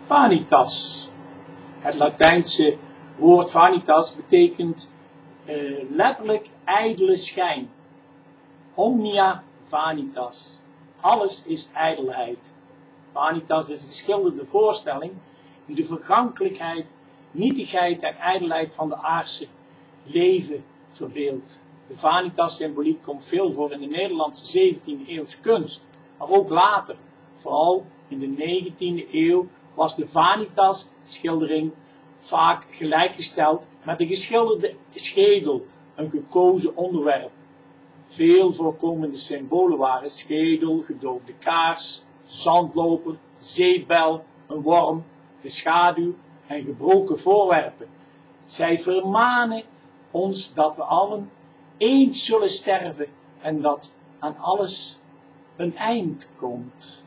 Vanitas. Het Latijnse woord vanitas betekent letterlijk ijdele schijn. Omnia vanitas. Alles is ijdelheid. Vanitas is een geschilderde voorstelling die de vergankelijkheid, nietigheid en ijdelheid van de aardse leven verbeeldt. De vanitas-symboliek komt veel voor in de Nederlandse 17e eeuwse kunst, maar ook later. Vooral in de 19e eeuw was de vanitas-schildering vaak gelijkgesteld met een geschilderde schedel, een gekozen onderwerp. Veel voorkomende symbolen waren schedel, gedoofde kaars, zandloper, zeepbel, een worm, de schaduw en gebroken voorwerpen. Zij vermanen ons dat we allen eens zullen sterven en dat aan alles een eind komt.